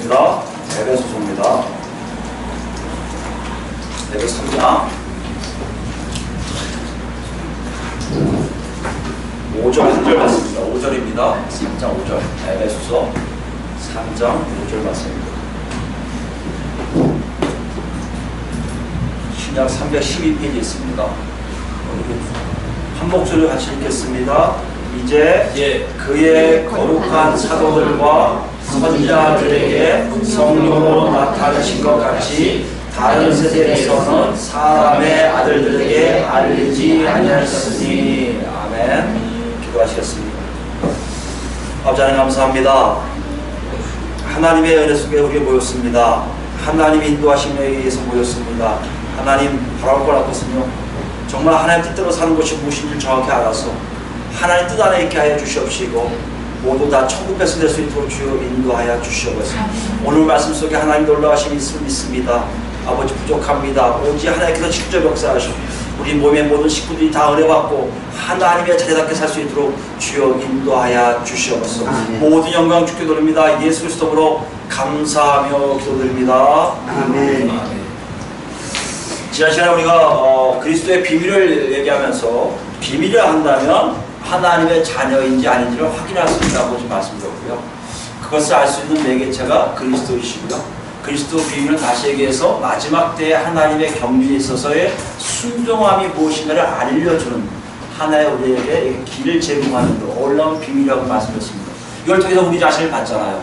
보겠습니다. 에베소서입니다. 에베소 3장 5절 1절 맞습니다. 5절입니다. 3장 5절. 에베소서 3장 5절 맞습니다. 신약 312페이지 있습니다. 한 목소리로 같이 읽겠습니다. 이제 그의 거룩한 사도들과 선지자들에게 성령으로 나타내신 것 같이 다른 세대에서는 사람의 아들들에게 알리지 아니하였으니. 아멘. 기도하시겠습니다. 아버지 하나님 감사합니다. 하나님의 은혜 속에 우리 모였습니다. 하나님의 인도하심에 의해서 모였습니다. 하나님 바라볼 걸 같거든요. 정말 하나님 뜻대로 사는 것이 무엇인지 정확히 알아서 하나님 뜻 안에 있게 하여 주시옵시고 모두 다 천국 백성 될 수 있도록 주여 인도하여 주시옵소서. 오늘 말씀 속에 하나님 놀라우신 있음을 믿습니다. 아버지 부족합니다. 오직 하나님께서 직접 역사하시고 우리 몸의 모든 식구들이 다 은혜받고 하나님의 자녀답게 살 수 있도록 주여 인도하여 주시옵소서. 모든 영광 주께 돌립니다. 예수 그리스도로 감사하며 기도드립니다. 아멘. 아멘. 지난 시간에 우리가 그리스도의 비밀을 얘기하면서 비밀을 한다면 하나님의 자녀인지 아닌지를 확인할 수 있다고 지금 말씀드렸고요. 그것을 알 수 있는 매개체가 그리스도이시고요. 그리스도 비밀은 다시 얘기해서 마지막 때에 하나님의 경륜에 있어서의 순종함이 무엇인가를 알려주는 하나의 우리에게 길을 제공하는 놀라운 비밀이라고 말씀드렸습니다. 이걸 통해서 우리 자신을 봤잖아요.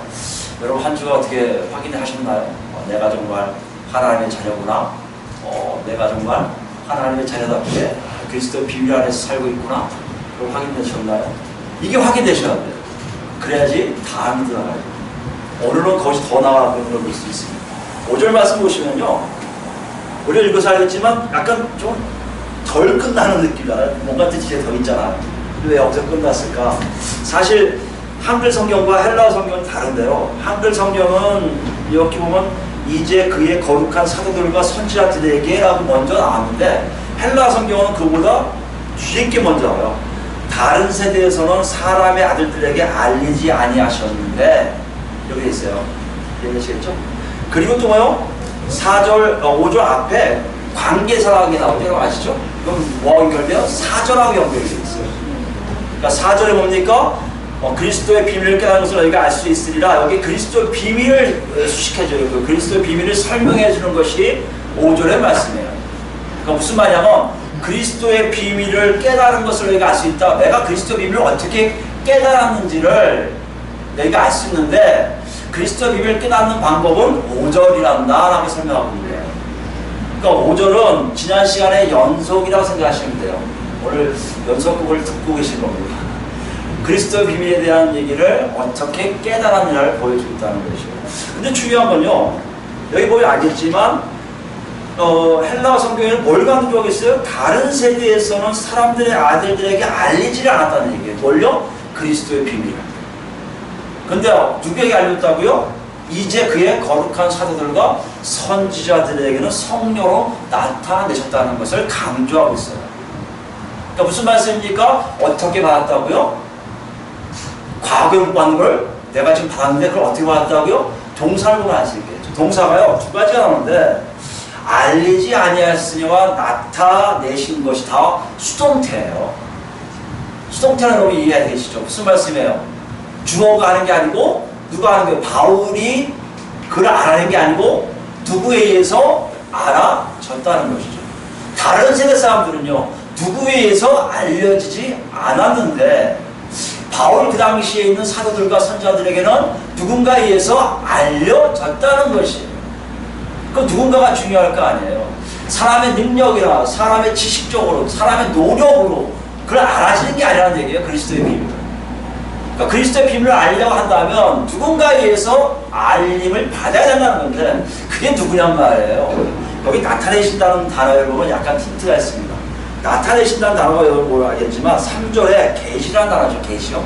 여러분 한 주가 어떻게 확인하셨나요? 내가 정말 하나님의 자녀구나. 내가 정말 하나님의 자녀답게 그리스도 비밀 안에서 살고 있구나. 그걸 확인되셨나요? 이게 확인되셔야 돼요. 그래야지 다음이 들어가요. 오늘은 거기서 더 나아가는 걸 볼 수 있습니다. 5절 말씀 보시면요. 우리가 읽어서 알겠지만 약간 좀 덜 끝나는 느낌이잖아요. 뭔가 뜻이 더 있잖아요. 왜 여기서 끝났을까? 사실 한글 성경과 헬라어 성경은 다른데요. 한글 성경은 이렇게 보면 이제 그의 거룩한 사도들과 선지자들에게 라고 먼저 나왔는데 헬라어 성경은 그보다 뒤늦게 먼저 와요. 다른 세대에서는 사람의 아들들에게 알리지 아니하셨는데 여기 있어요. 이해되시겠죠? 그리고 또 뭐요? 4절, 5절 앞에 관계사라고 나오죠? 아시죠? 그럼 뭐와 연결돼요? 4절하고 연결이 되어 있어요. 그러니까 4절에 뭡니까? 그리스도의 비밀을 깨달은 것을 너희가 알 수 있으리라. 여기 그리스도의 비밀을 수식해줘요. 그 그리스도의 비밀을 설명해 주는 것이 5절의 말씀이에요. 그러니까 무슨 말이냐면 그리스도의 비밀을 깨달은 것을 너희가 알 수 있다. 내가 그리스도의 비밀을 어떻게 깨달았는지를 너희가 알 수 있는데 그리스도의 비밀을 깨닫는 방법은 5절이란다 라고 설명하고 있는 거예요. 그러니까 5절은 지난 시간의 연속이라고 생각하시면 돼요. 오늘 연속극을 듣고 계신 겁니다. 그리스도의 비밀에 대한 얘기를 어떻게 깨달았느냐를 보여주고 있다는 것이죠. 근데 중요한 건요. 여기 보면 알겠지만 헬라어 성경에는 뭘 강조하고 있어요? 다른 세대에서는 사람들의 아들들에게 알리지를 않았다는 얘기예요. 뭘요? 그리스도의 비밀을. 근데 누구에게 알렸다고요? 이제 그의 거룩한 사도들과 선지자들에게는 성령으로 나타내셨다는 것을 강조하고 있어요. 그러니까 무슨 말씀입니까? 어떻게 받았다고요? 과거에 못 받는 걸 내가 지금 받았는데 그걸 어떻게 받았다고요? 동사를 보면 알 수 있겠죠. 동사가요 두 가지가 나오는데 알리지 아니하였으니와 나타내신 것이 다 수동태예요. 수동태는 여러분 이해해야 되시죠? 무슨 말씀이에요? 주어가 하는 게 아니고 누가 하는 거예요? 바울이 그를 알아낸 게 아니고 누구에 의해서 알아졌다는 것이죠. 다른 세대 사람들은요 누구에 의해서 알려지지 않았는데 바울 그 당시에 있는 사도들과 선지자들에게는 누군가에 의해서 알려졌다는 것이에요. 그 누군가가 중요할 거 아니에요. 사람의 능력이나 사람의 지식적으로 사람의 노력으로 그걸 알아지는 게 아니라는 얘기예요. 그리스도의 비밀. 그러니까 그리스도의 비밀을 알려고 한다면 누군가에 의해서 알림을 받아야 된다는 건데 그게 누구냔 말이에요. 여기 나타내신다는 단어에 보면 약간 힌트가 있습니다. 나타내신다는 단어가 여러분 뭘 알겠지만 3절에 계시라는 단어죠. 계시요.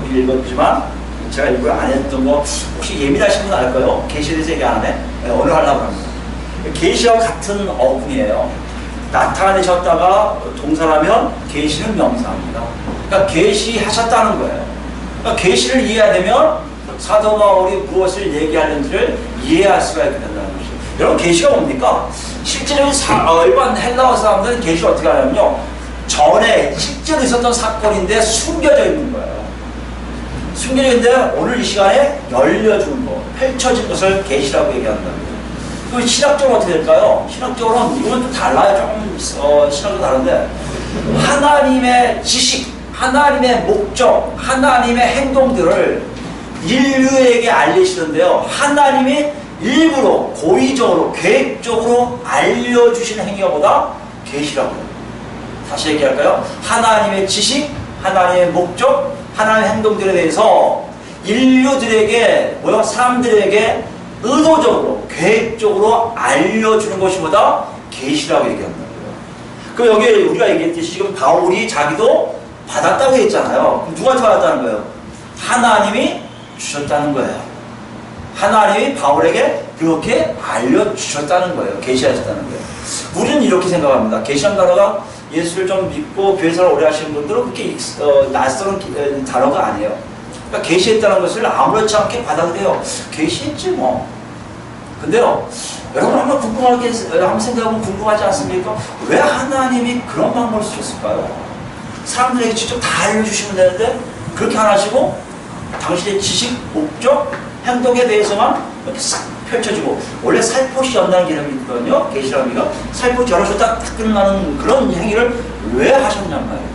여기 읽었지만 제가 이걸 안 했던 거 혹시 예민하신 분 알까요? 계시에 대해서 얘기 안 해? 네, 오늘 하려고 합니다. 계시와 같은 어근이에요. 나타내셨다가 동사라면 계시는 명사입니다. 그러니까 계시하셨다는 거예요. 그러니까 계시를 이해해야 되면 사도 바울이 무엇을 얘기하는지를 이해할 수가 있게 된다는 것이죠. 여러분, 계시가 뭡니까? 실제로 일반 헬라어 사람들은 계시를 어떻게 하냐면요, 전에 실제로 있었던 사건인데 숨겨져 있는 거예요. 숨겨져 있는데 오늘 이 시간에 열려준 거, 펼쳐진 것을 계시라고 얘기한답니다. 그 신학적으로 어떻게 될까요? 신학적으로는 이건 좀 달라요. 조금 신학도 다른데, 하나님의 지식, 하나님의 목적, 하나님의 행동들을 인류에게 알리시는데요, 하나님이 일부러 고의적으로 계획적으로 알려주시는 행위가 보다 계시라고 해요. 다시 얘기할까요? 하나님의 지식, 하나님의 목적, 하나님의 행동들에 대해서 인류들에게, 사람들에게 의도적으로, 계획적으로 알려주는 것이 보다 계시라고 얘기한다고요. 그럼 여기 우리가 얘기했듯이 지금 바울이 자기도 받았다고 했잖아요. 그럼 누구한테 받았다는 거예요? 하나님이 주셨다는 거예요. 하나님이 바울에게 그렇게 알려주셨다는 거예요. 계시하셨다는 거예요. 우리는 이렇게 생각합니다. 계시한 단어가 예수를 좀 믿고 교회생활 오래 하시는 분들은 그렇게 낯선 단어가 아니에요. 그러니까 계시했다는 것을 아무렇지 않게 받아들여요. 계시했지 뭐. 근데요, 여러분 한번 궁금하게 한번 생각하면 궁금하지 않습니까? 왜 하나님이 그런 방법을 쓰셨을까요? 사람들에게 직접 다 알려주시면 되는데 그렇게 안 하시고 당신의 지식, 목적, 행동에 대해서만 이렇게 싹 펼쳐지고, 원래 살포시 연다는 개념이 있거든요. 계시라는 의미가 살포시 열어서 딱 끝나는 그런 행위를 왜 하셨냔 말이에요.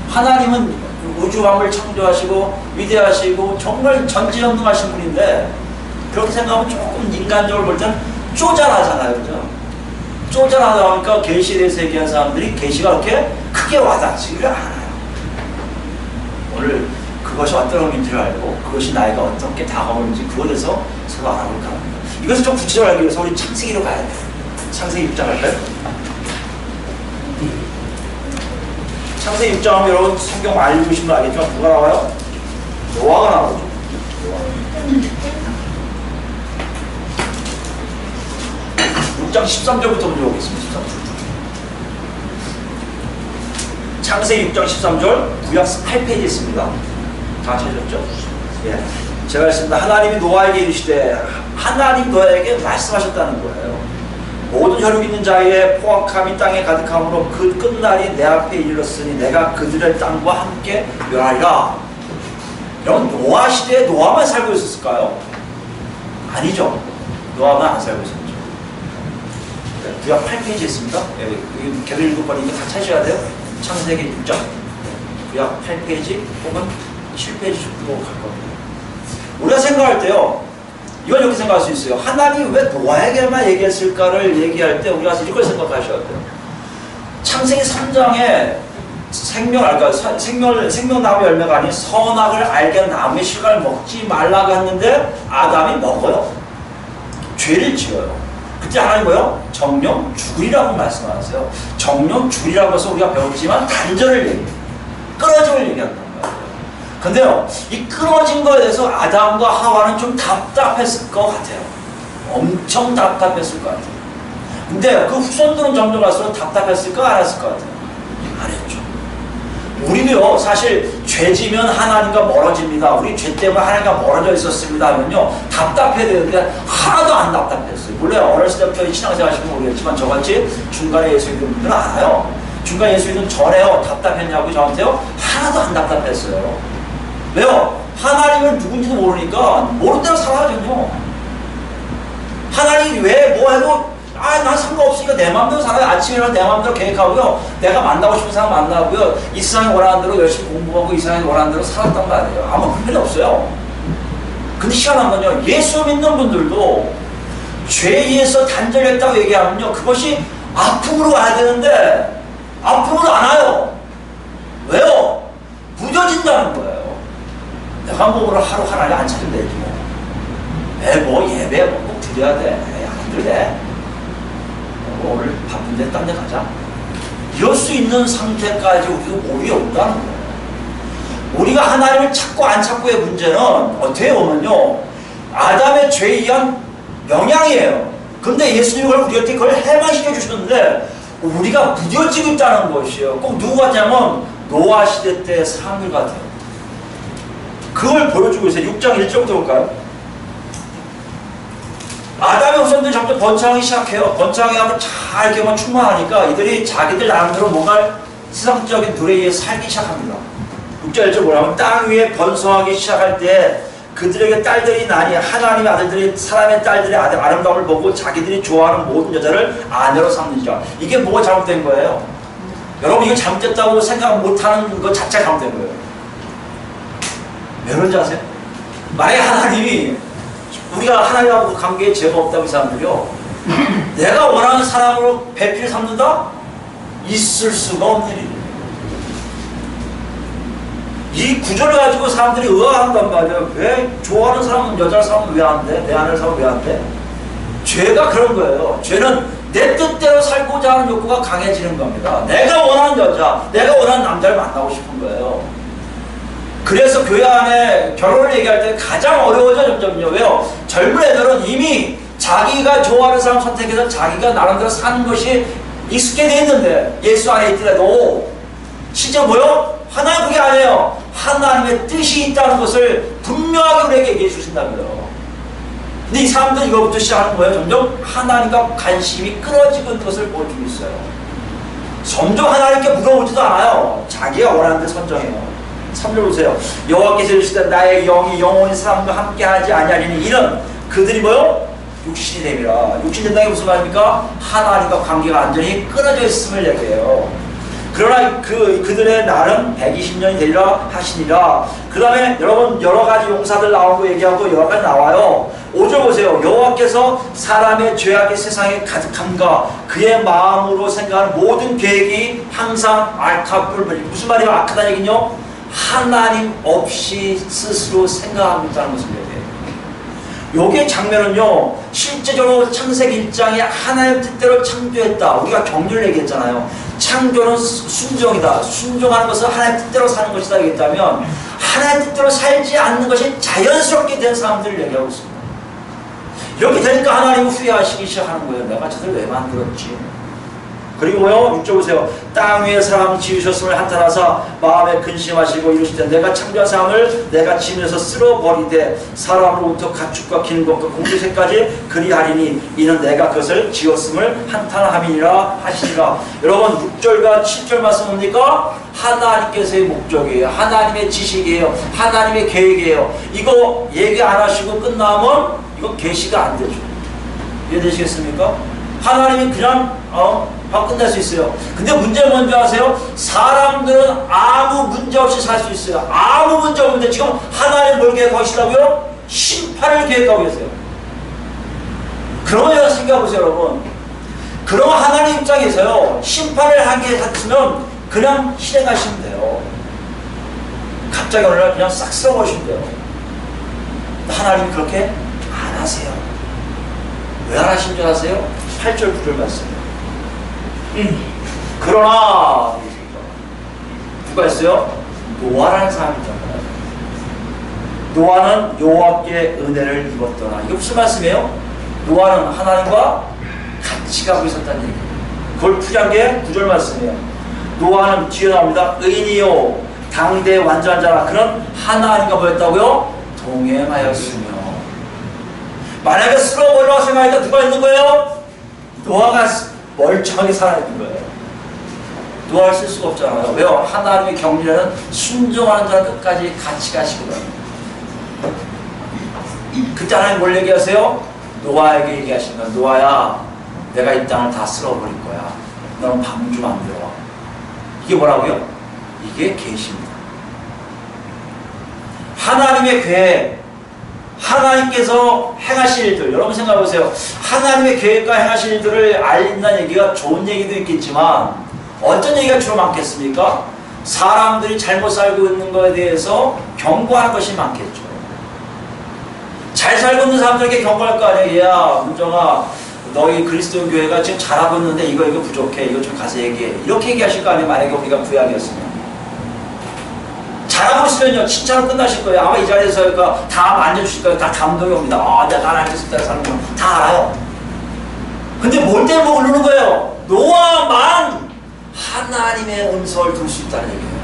하나님은 우주 만물을 창조하시고 위대하시고 정말 전지전능하신 분인데, 그렇게 생각하면 조금 인간적으로 볼 때는 쪼잔하잖아요. 그죠? 쪼잔하다 보니까 계시에 대해서 얘기한 사람들이 계시가 그렇게 크게 와닿지를 않아요. 오늘 그것이 어떤 의미인지를 알고 그것이 나에게 어떻게 다가오는지 그것에 대해서 서로 알아볼까 합니다. 이것을 좀 구체적으로 알기 위해서 우리 창세기로 가야 돼요. 창세기 6장 할까요? 창세기 6장 하면 여러분 성경 많이 읽으신 거 알겠지만 누가 나와요? 노아가 나오죠. 6장 13절부터 먼저 보겠습니다. 13절. 창세기 6장 13절 구약 8페이지에 있습니다. 다 찾으셨죠? 예. 제가 했습니다. 하나님이 노아에게 이르시되, 하나님 노아에게 말씀하셨다는 거예요. 모든 혈육 있는 자의 포악함이 땅에 가득함으로 그 끝날이 내 앞에 이르렀으니 내가 그들의 땅과 함께 멸하리라. 여러분, 노아 시대에 노아만 살고 있었을까요? 아니죠. 노아만 안 살고 있었죠. 구약 8페이지에 있습니다. 계속 읽을 거니까 다 찾으셔야 돼요. 창세기 6장 구약 8페이지 혹은 7페이지 정도 갈 겁니다. 우리가 생각할 때요, 이건 이렇게 생각할 수 있어요. 하나님이 왜 노아에게만 얘기했을까를 얘기할 때 우리가 이걸 생각하셔야 돼요. 창세기 3장에 생명나무 열매가 아닌 선악을 알게 하는 나무의 실과를 먹지 말라고 했는데 아담이 먹어요. 죄를 지어요. 그때 하나님 뭐요? 정령 죽으리라고 말씀하세요. 정령 죽으리라고 해서 우리가 배웠지만 단절을 얘기해요. 끊어짐을 얘기한단 말이에요. 근데요, 이 끊어진 거에 대해서 아담과 하와는 좀 답답했을 것 같아요. 엄청 답답했을 것 같아요. 근데 그 후손들은 점점 갈수록 답답했을까 안 했을 것 같아요? 안 했죠. 우리도요, 사실 죄지면 하나님과 멀어집니다. 우리 죄 때문에 하나님과 멀어져 있었습니다 하면요, 답답해야 되는데 하나도 안 답답했어요. 물론 어렸을 때부터 신앙생활 하시면 모르겠지만 저같이 중간에 예수 믿는 분들은 알아요. 중간에 예수 믿는 전에요, 답답했냐고 저한테요, 하나도 안 답답했어요. 왜요? 하나님은 누군지도 모르니까 모르는 대로 살아야죠. 하나님이 왜 뭐 해도 난 상관없으니까 내 마음대로 살아요. 아침에 일어나 내 마음대로 계획하고요, 내가 만나고 싶은 사람 만나고요, 이 세상에 원하는 대로 열심히 공부하고 이 세상에 원하는 대로 살았단 말이에요. 아무 불편이 없어요. 근데 희한한 건요, 예수 믿는 분들도 죄에서 단절했다고 얘기하면요, 그것이 아픔으로 와야 되는데 아픔으로 안 와요. 왜요? 무뎌진다는 거예요. 내가 뭐를 하루 하나를 안 찾으면 되지 뭐. 뭐 예배 뭐 꼭 드려야 돼. 안 드려. 오늘 바쁜데 딴 데 가자. 이럴 수 있는 상태까지 우리가 몸이 없다는 거예요. 우리가 하나님을 찾고 안 찾고의 문제는 어떻게 보면요, 아담의 죄에 의한 영향이에요. 근데 예수님이 우리한테 그걸 해방시켜 주셨는데 우리가 무뎌지고 있다는 것이에요. 꼭 누구 같냐면 노아 시대 때 사람들 같아요. 그걸 보여주고 있어요. 6장 1절부터 볼까요? 아담의 후손들이 점점 번창하기 시작해요. 번창하고 잘 이렇게 충만하니까 이들이 자기들 나름대로 뭔가 세상적인 둘에 의해 살기 시작합니다. 6절 1절 뭐냐면 땅 위에 번성하기 시작할 때 그들에게 딸들이 나니 하나님의 아들들이 사람의 딸들의 아름다움을 보고 자기들이 좋아하는 모든 여자를 아내로 삼는지라. 이게 뭐가 잘못된 거예요? 여러분 이거 잘못됐다고 생각 못하는 것 자체가 잘못된 거예요. 왜 그런지 아세요? 만약에 하나님이 우리가 하나님하고 관계에 죄가 없다고 이 사람들이요 내가 원하는 사람으로 배필을 삼는다? 있을 수가 없는 일이에요. 이 구조를 가지고 사람들이 의아한단 말이에요. 왜 좋아하는 사람은 여자 사람은 왜 안 돼? 내 아내를 사람은 왜 안 돼? 죄가 그런 거예요. 죄는 내 뜻대로 살고자 하는 욕구가 강해지는 겁니다. 내가 원하는 여자, 내가 원하는 남자를 만나고 싶은 거예요. 그래서 교회 안에 결혼을 얘기할 때 가장 어려워져 점점요. 왜요? 젊은 애들은 이미 자기가 좋아하는 사람 선택해서 자기가 나름대로 사는 것이 익숙해 돼 있는데 예수 안에 있더라도 실제 뭐요? 하나님 그게 아니에요. 하나님의 뜻이 있다는 것을 분명하게 우리에게 얘기해 주신답니다. 근데 이 사람들은 이거부터 시작하는 거예요. 점점 하나님과 관심이 끊어지고 있는 것을 보여주고 있어요. 점점 하나님께 무거워지도 않아요. 자기가 원하는 데 선정해요. 3절 보세요. 여호와께서 이르시되 나의 영이 영원히 사람과 함께하지 아니하리니 이는 그들이 뭐요? 육신이 됨이라. 육신이 된다는 게 무슨 말입니까? 하나님과 관계가 완전히 끊어져 있음을 얘기해요. 그러나 그들의 날은 120년이 되리라 하시니라. 그 다음에 여러분 여러가지 용사들 나오고 얘기하고 여러가지 나와요. 5절 보세요. 여호와께서 사람의 죄악이 세상에 가득함과 그의 마음으로 생각하는 모든 계획이 항상 악하불. 무슨 말이에요? 악하다는 얘기는요? 하나님 없이 스스로 생각하고 있다는 것을 얘기해요. 요게 장면은요 실제적으로 창세기 1장에 하나님 뜻대로 창조했다. 우리가 경륜을 얘기했잖아요. 창조는 순종이다. 순종하는 것은 하나님 뜻대로 사는 것이다 얘기했다면 하나님 뜻대로 살지 않는 것이 자연스럽게 된 사람들을 얘기하고 있습니다. 이렇게 되니까 하나님은 후회하시기 시작하는 거예요. 내가 저들 왜 만들었지? 그리고 뭐요? 6절 보세요. 땅 위에 사람 지으셨음을 한탄하사 마음에 근심하시고 이르시되 내가 창조한 사람을 내가 지면서 쓸어버리되 사람으로부터 가축과 기는 것과 공주새까지 그리하리니 이는 내가 그것을 지었음을 한탄함이니라 하시니라. 여러분 6절과 7절 말씀 뭡니까? 하나님께서의 목적이에요. 하나님의 지식이에요. 하나님의 계획이에요. 이거 얘기 안 하시고 끝나면 이거 계시가 안 되죠. 이해되시겠습니까? 하나님이 그냥 끝낼 수 있어요. 근데 문제는 뭔지 아세요? 사람들은 아무 문제 없이 살 수 있어요. 아무 문제 없는데 지금 하나님 뭘 계획하시다고요? 심판을 계획하고 계세요. 그러면 여러분 생각해보세요. 여러분 그럼 하나님 입장에서요 심판을 하게 했으면 그냥 실행하시면 돼요. 갑자기 어느 날 그냥 싹 쓸어버리시면 돼요. 하나님이 그렇게 안 하세요. 왜 안 하신 줄 아세요? 8절 9절 말씀. 그러나 누가 있어요? 노아라는 사람이 있잖아요. 노아는 여호와께 은혜를 입었더라. 이게 무슨 말씀이에요? 노아는 하나님과 같이 가고 있었다는 얘기예요. 그걸 풀이한 게 9절 말씀이에요. 노아는 뒤에 나옵니다. 의인이요 당대의 완전한 자라. 그는 하나님과 뭐였다고요? 동행하였으며. 만약에 쓸어버리라고 생각하니까 누가 있는 거예요? 노아가 멀쩡하게 살아있는 거예요. 노아를 쓸 수가 없잖아요. 왜요? 하나님의 경륜에는 순종하는 자는 끝까지 같이 가시거든요. 그때 하나님 뭘 얘기하세요? 노아에게 얘기하시는 거예요. 노아야 내가 이 땅을 다 쓸어버릴 거야. 너는 방주 만들어. 이게 뭐라고요? 이게 계시입니다. 하나님의 계획, 하나님께서 행하실 일들, 여러분 생각해보세요. 하나님의 계획과 행하실 일들을 알린다는 얘기가 좋은 얘기도 있겠지만 어떤 얘기가 주로 많겠습니까? 사람들이 잘못 살고 있는 것에 대해서 경고하는 것이 많겠죠. 잘 살고 있는 사람들에게 경고할 거 아니에요. 얘야 문정아 너희 그리스도 교회가 지금 잘하고 있는데 이거 부족해. 이거 좀 가서 얘기해. 이렇게 얘기하실 거 아니에요. 만약에 우리가 구약이었으면. 잘하고 있으면요 칭찬으로 끝나실 거예요. 아마 이 자리에서 그러니까 다 만져주실 거예요. 다 감동이 옵니다. 아 내가 하나님께서 따라 사는 거 다 알아요. 근데 뭘 때문에 모르는 거예요? 노아만 하나님의 음성을 들을 수 있다는 얘기예요.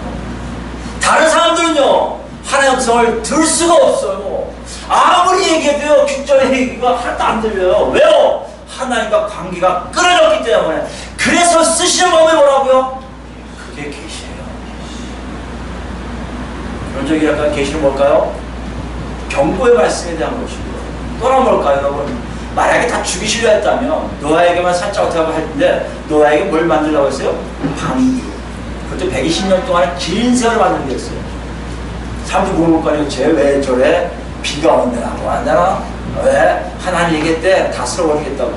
다른 사람들은요 하나님의 음성을 들을 수가 없어요. 아무리 얘기해도요, 귓전에 얘기가 하나도 안 들려요. 왜요? 하나님과 관계가 끊어졌기 때문에. 그래서 쓰시는 법이 뭐라고요? 그게 계시예요. 그런 적이 약간 계시는 뭘까요? 경고의 말씀에 대한 것이고요. 또한 뭘까요, 여러분? 만약에 다 죽이시려 했다면 노아에게만 살짝 어떻게 하고 할 텐데, 노아에게 뭘 만들려고 했어요? 방주. 그것도 120년 동안 긴 세월을 만들게 했어요. 사람들이 물어볼 거 아니에요. 쟤 왜 저래? 비가 온대나 뭐 한다나? 왜? 하나님 얘기했대. 다 쓸어버리겠다고.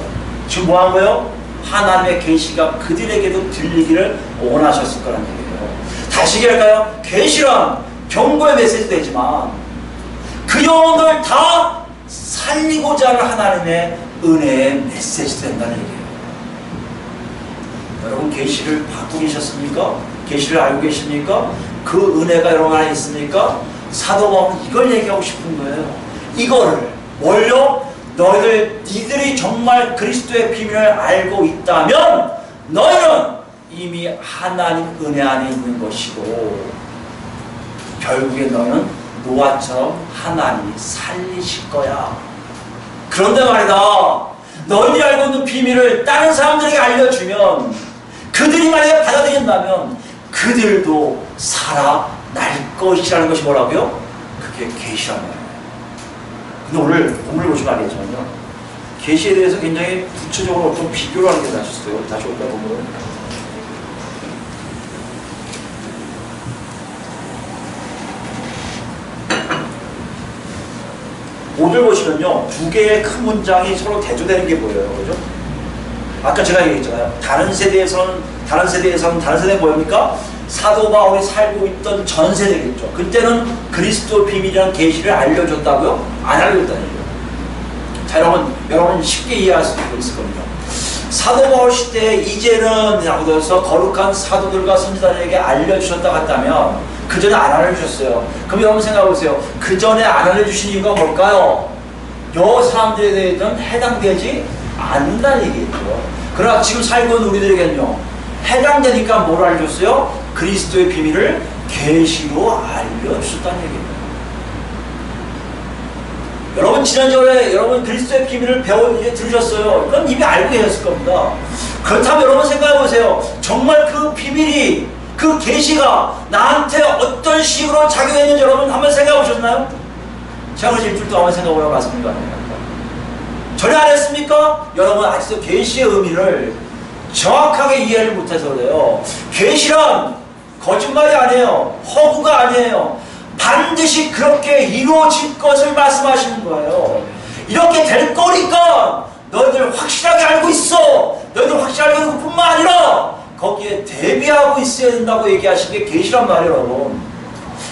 지금 뭐 한 거예요? 하나님의 계시가 그들에게도 들리기를 원하셨을 거란 얘기예요. 다시 얘기할까요? 계시란 경고의 메시지도 되지만 그 영혼을 다 살리고자 하는 하나님의 은혜의 메시지도 된다는 얘기예요. 여러분 계시를 받고 계셨습니까? 계시를 알고 계십니까? 그 은혜가 여러분 안에 있습니까? 사도 바울은 이걸 얘기하고 싶은 거예요. 이거를 뭘요? 니들이 정말 그리스도의 비밀을 알고 있다면 너희는 이미 하나님 은혜 안에 있는 것이고 결국에 너희는 노아처럼 하나님이 살리실 거야. 그런데 말이다, 너희들이 알고 있는 비밀을 다른 사람들에게 알려주면 그들이 만약에 받아들인다면 그들도 살아날 것이라는 것이 뭐라고요? 그게 계시란 말이에요. 근데 오늘 본문을 보시면 알겠지만요, 계시에 대해서 굉장히 구체적으로 좀 비교를 하는 게 나셨어요. 다시 올까 보면 5절 보시면요, 두 개의 큰 문장이 서로 대조되는 게 보여요. 그죠? 아까 제가 얘기했잖아요. 다른 세대에 뭐입니까? 사도 바울이 살고 있던 전 세대겠죠. 그때는 그리스도 비밀이라는 계시를 알려줬다고요? 안 알려줬다는 얘기예요. 자, 여러분 쉽게 이해할 수 있을 겁니다. 사도 바울 시대에 이제는 라고 해서 거룩한 사도들과 선지자들에게 알려주셨다 갔다면 그 전에 안 알려주셨어요. 그럼 여러분 생각해보세요. 그 전에 안 알려주신 이유가 뭘까요? 여 사람들에 대해서는 해당되지 않는다는 얘기겠죠. 그러나 지금 살고 있는 우리들에게는요, 해당되니까 뭘 알려줬어요? 그리스도의 비밀을 계시로 알려주셨다는 얘기입니다. 여러분 지난주에 여러분 그리스도의 비밀을 들으셨어요. 이건 이미 알고 계셨을 겁니다. 그렇다면 여러분 생각해보세요. 정말 그 비밀이, 그 계시가 나한테 어떤 식으로 작용했는지 여러분 한번 생각해보셨나요? 제가 그래서 일주일 동안 생각해보라고 말씀드립니다. 전혀 안 했습니까? 여러분 아직도 계시의 의미를 정확하게 이해를 못해서 그래요. 계시란 거짓말이 아니에요. 허구가 아니에요. 반드시 그렇게 이루어질 것을 말씀하시는 거예요. 이렇게 될 거니까 너희들 확실하게 알고 있어. 너희들 확실하게 알고 있는 뿐만 아니라 거기에 대비하고 있어야 된다고 얘기하신 게 계시란 말이에요, 여러분.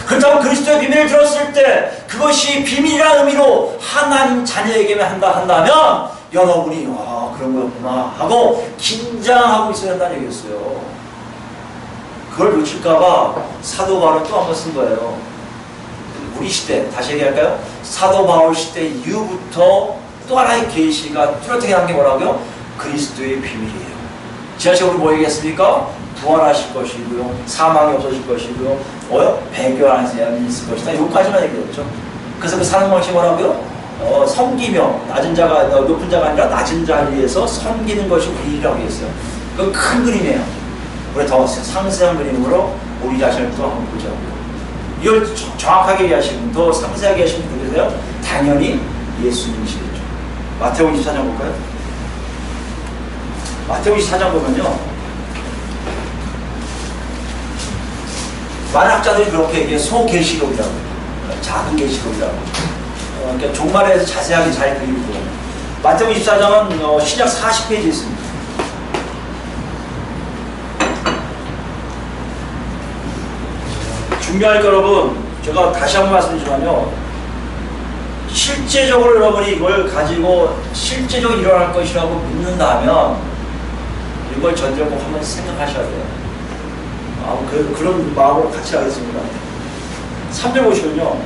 그렇다면 그리스도의 비밀을 들었을 때 그것이 비밀이라는 의미로 하나님 자녀에게만 한다면 여러분이 와 그런 거였구나 하고 긴장하고 있어야 한다는 얘기였어요. 그걸 놓칠까봐 사도 바울은 또 한 번 쓴 거예요. 우리 시대, 다시 얘기할까요? 사도 바울 시대 이후부터 또 하나의 계시가 뚜렷하게 한 게 뭐라고요? 그리스도의 비밀이에요. 지하철로 뭐 얘기했습니까? 부활하실 것이고요, 사망이 없어질 것이고요, 배교 안에서 있을 것이다. 여기까지만 얘기했죠. 그래서 그 사는 방식이 뭐라고요? 섬기며 낮은 자가 높은 자가 아니라 낮은 자리에서 섬기는 것이 우리라고 했어요. 그건 큰 그림이에요. 우리 더 상세한 그림으로 우리 자신을 또 한번 보자고요. 이걸 정확하게 이해하시는 분, 더 상세하게 하시는 분 누구세요? 당연히 예수님이시겠죠. 마태복음 24장 볼까요? 마태복음 24장 보면요, 많은 학자들이 그렇게 얘기해요. 소계시록이라고, 작은 계시록이라고. 그러니까 종말에서 자세하게 잘 그리고, 마태복음 24장은 신약 40페이지 있습니다. 중요할 거 여러분, 제가 다시 한번 말씀드리지만요, 실제적으로 여러분이 이걸 가지고 실제적으로 일어날 것이라고 믿는다면 이걸 전제로 꼭 한번 생각하셔야 돼요. 그런 마음으로 같이 하겠습니다. 3절 보시면요,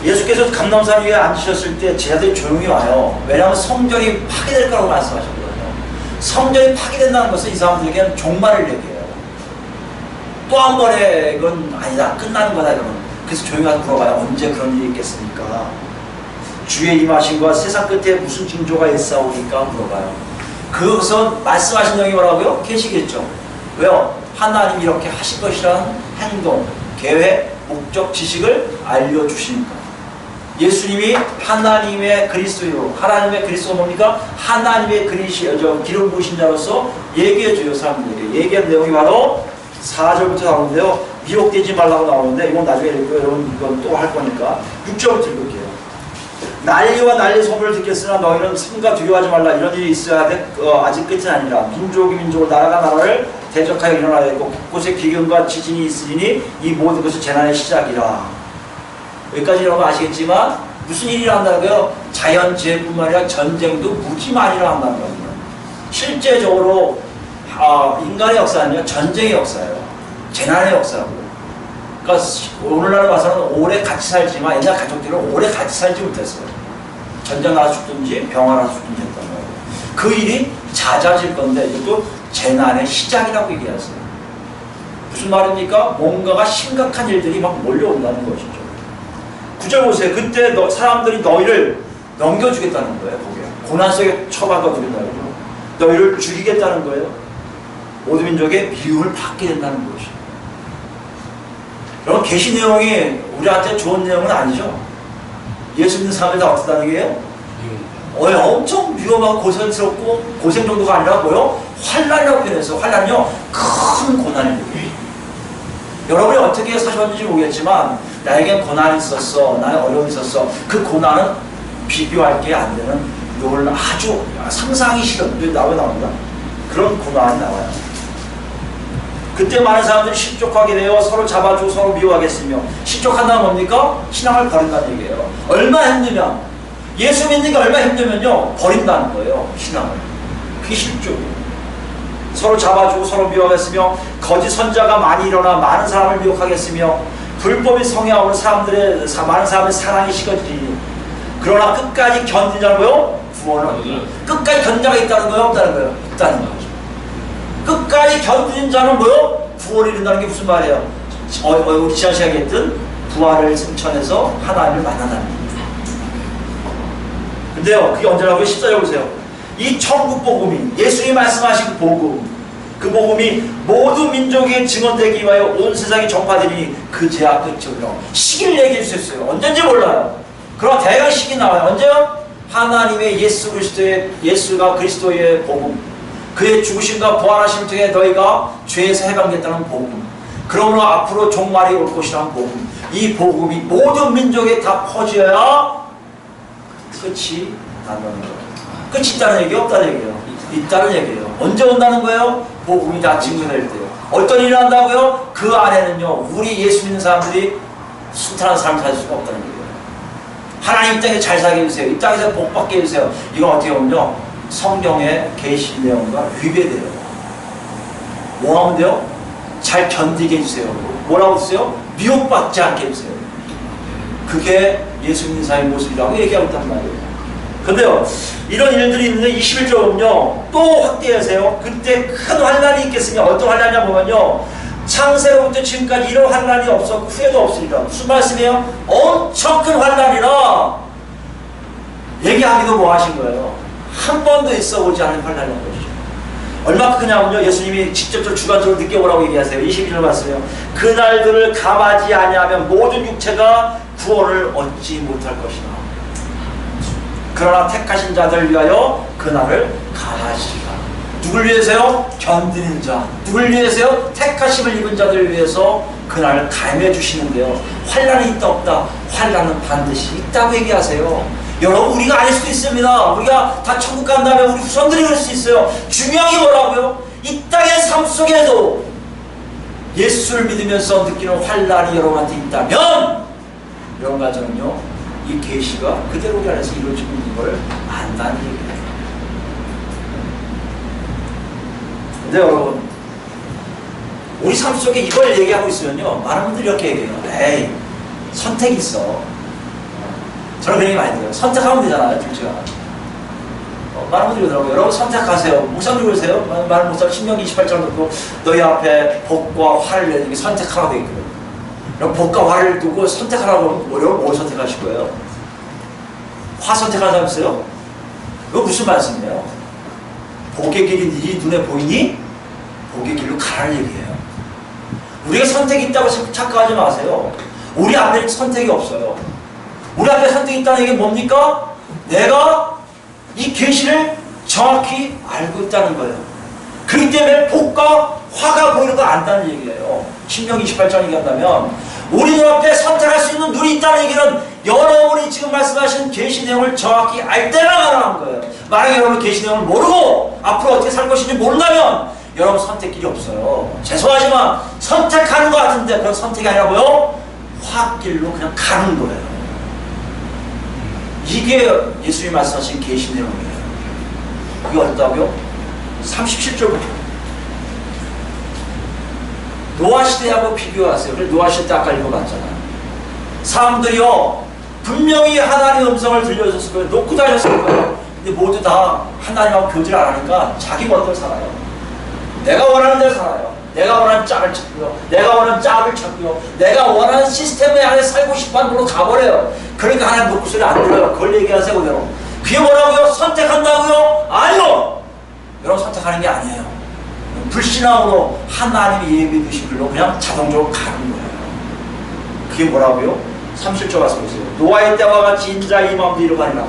예수께서 감람산 위에 앉으셨을 때 제자들이 조용히 와요. 왜냐하면 성전이 파괴될 거라고 말씀하셨거든요. 성전이 파괴된다는 것은 이 사람들에게는 종말을 얘기해요. 또 한 번에 이건 아니다, 끝나는 거다, 이러면 그래서 조용히 가서 물어봐요. 언제 그런 일이 있겠습니까? 주의 임하심과 세상 끝에 무슨 징조가 있사오니까 물어봐요. 그것은 말씀하신 내용이 뭐라고요? 계시겠죠. 왜요? 하나님이 이렇게 하실 것이라는 행동, 계획, 목적, 지식을 알려주시니까. 예수님이 하나님의 그리스도요. 하나님의 그리스도가 뭡니까? 하나님의 기름 부으신 자로서 얘기해줘요. 사람들에게. 얘기한 내용이 바로 4절부터 나오는데요. 미혹되지 말라고 나오는데 이건 나중에 읽고요. 여러분 이건 또 할 거니까 6절부터 읽을게요. 난리와 난리 소문을 듣겠으나 너희는 삼가 두려워하지 말라. 이런 일이 있어야 돼. 아직 끝은 아니라 민족이 민족을 나라가 나라를 대적하여 일어나야 되고 곳곳에 기근과 지진이 있으니 이 모든 것은 재난의 시작이라. 여기까지 여러분 아시겠지만 무슨 일이 일어난다고요? 자연재해뿐만 아니라 전쟁도 무지 많이 일어난다는 겁니다. 실제적으로 인간의 역사는요, 전쟁의 역사예요. 재난의 역사고요. 그러니까 오늘날 봐서는 오래 같이 살지만 옛날 가족들은 오래 같이 살지 못했어요. 전쟁 나서 죽든지 병화 나서 죽든지 했단 말이에요. 그 일이 잦아질 건데 이것도 재난의 시작이라고 얘기하세요. 무슨 말입니까? 뭔가가 심각한 일들이 막 몰려온다는 것이죠. 9절 보세요. 그때 사람들이 너희를 넘겨주겠다는 거예요. 거기에 고난 속에 처박아두겠다는 거예요. 너희를 죽이겠다는 거예요. 모든 민족의 미움을 받게 된다는 것이죠. 여러분, 계시 내용이 우리한테 좋은 내용은 아니죠. 예수 믿는 사람들이 다 어떻다는 얘기예요? 엄청 위험하고 고생스럽고 고생 정도가 아니라 뭐요? 환난이라고 표현해서 환난이요 큰 고난입니다. 여러분이 어떻게 사셨는지 모르겠지만 나에겐 고난이 있었어, 나의 어려움이 있었어. 그 고난은 비교할 게 안 되는 놀라 아주 상상이 싫은 나옵니다. 그런 고난이 나와요. 그때 많은 사람들이 실족하게 되어 서로 잡아주고 서로 미워하겠으며, 실족한다는 뭡니까? 신앙을 버린다는 얘기예요. 얼마나 힘들면, 예수 믿는 게 얼마나 힘들면요 버린다는 거예요. 신앙을. 그게 실족이에요. 서로 잡아주고 서로 미워하겠으며 거짓 선자가 많이 일어나 많은 사람을 미혹하겠으며 불법이 성행하고 많은 사람의 사랑이 식어지니 그러나 끝까지 견딘 자는 뭐요? 구원은 끝까지 견딘 자가 있다는 거예요? 없다는 거예요? 있다는 거죠. 끝까지 견딘 자는 뭐요? 구원이 이룬다는 게 무슨 말이에요? 우리 지난 시간에 했던 부활을 승천해서 하나님을 만난다는 거예요. 근데요 그게 언제라고요? 14절 보세요. 이 천국 복음이 예수님이 말씀하신 복음, 그 복음이 모든 민족에 증언되기 위하여 온 세상에 전파되리니 그 제약 끝이요. 시기를 얘기해 주셨어요. 언젠지 몰라요. 그러나 대강 시기 나와요. 언제요? 하나님의 예수가 그리스도의 복음, 그의 죽으심과 부활하심을 통해 너희가 죄에서 해방됐다는 복음, 그러므로 앞으로 종말이 올 것이라는 복음, 이 복음이 모든 민족에 다 퍼져야 끝이 난다는 거예요. 끝이 있다는 얘기예요? 없다는 얘기예요? 있다는 얘기예요. 언제 온다는 거예요? 복음이 다 증거될 때요. 어떤 일이 난다고요? 그 안에는요 우리 예수 믿는 사람들이 순탄한 삶을 살 수가 없다는 얘기예요. 하나님 이 땅에 잘 살게 해주세요. 이 땅에서 복 받게 해주세요. 이건 어떻게 보면요 성경의 계시 내용과 위배돼요. 뭐 하면 돼요? 잘 견디게 해주세요. 뭐라고 했어요? 미혹받지 않게 해주세요. 그게 예수 믿는 사람의 모습이라고 얘기하고 있단 말이에요. 근데요 이런 일들이 있는데 21절 보면요 또 확대하세요. 그때 큰 환난이 있겠으며 어떤 환난이냐 보면요 창세로부터 지금까지 이런 환난이 없었고 후에도 없으리라. 무슨 말씀이에요? 엄청 큰 환난이라 얘기하기도 뭐 하신 거예요. 한 번도 있어 보지 않은 환난이라는 것이죠. 얼마큼 크냐면요 예수님이 직접적으로 주관적으로 느껴보라고 얘기하세요. 22절 말씀이요. 그날들을 감하지 아니하면 모든 육체가 구원을 얻지 못할 것이다. 그러나 택하신 자들 위하여 그날을 감하시리라. 누굴 위해서요? 견디는 자. 누굴 위해서요? 택하심을 입은 자들 위해서 그날을 감해 주시는데요. 환난이 있다 없다? 환난은 반드시 있다고 얘기하세요. 여러분 우리가 아닐 수도 있습니다. 우리가 다 천국 간다면 우리 후손들이 그럴 수 있어요. 중요한 게 뭐라고요? 이 땅의 삶 속에도 예수를 믿으면서 느끼는 환난이 여러분한테 있다면 여러분 가정은요 이 계시가 그대로 우리 안에서 이루어지고 있는 걸 안다는 얘기예요. 근데 여러분 우리 삶 속에 이걸 얘기하고 있으면요 많은 분들이 이렇게 얘기해요. 에이 선택이 있어. 저는 그런 얘기 많이 들어요. 선택하면 되잖아요. 둘 중 하나. 많은 분들이 그러더라고요. 여러분 선택하세요. 목사님 그러세요? 많은 목사님 신명기 28장 놓고 너희 앞에 복과 화를 내는 게 선택하라고 되어 있거든요. 그럼 복과 화를 두고 선택하라고 하면 뭘 선택하실 거예요? 화 선택하는 사람 있어요? 이거 무슨 말씀이에요? 복의 길이 네 눈에 보이니? 복의 길로 가라는 얘기예요. 우리가 선택이 있다고 착각하지 마세요. 우리 앞에 선택이 없어요. 우리 앞에 선택이 있다는 얘기는 뭡니까? 내가 이 계시를 정확히 알고 있다는 거예요. 그렇기 때문에 복과 화가 보이는 걸 안다는 얘기예요. 신명 28장 얘기한다면 우리 눈앞에 선택할 수 있는 눈이 있다는 얘기는 여러분이 지금 말씀하신 계시 내용을 정확히 알 때만 가능한 거예요. 만약에 여러분 계시 내용을 모르고 앞으로 어떻게 살 것인지 모른다면 여러분 선택길이 없어요. 죄송하지만 선택하는 것 같은데 그건 선택이 아니라고요. 화길로 그냥 가는 거예요. 이게 예수님이 말씀하신 계시 내용이에요. 그게 어렵다고요? 37절 노아 시대하고 비교하세요. 그래서 노아 시대 때 아까 읽어봤잖아요. 사람들이요 분명히 하나님의 음성을 들려줬을 거예요. 놓고 다녔을 거예요. 근데 모두 다 하나님하고 교제를 안 하니까 자기 멋대로 살아요. 내가 원하는 대로 살아요. 내가 원하는 짝을 찾고요. 내가 원하는 짝을 찾고요. 내가 원하는 시스템 안에 살고 싶어하는 걸로 가버려요. 그러니까 하나님 놓고 소리 안 들어요. 그걸 얘기하세요. 그대로. 그게 뭐라고요? 선택한다고요? 아니요. 여러분 선택하는 게 아니에요. 불신앙으로 하나님이 예비해 두신 길로 그냥 자동적으로 가는 거예요. 그게 뭐라고요? 37절 가서 보세요. 노아의 때와 같이 인자 이 마음도 이루가니라.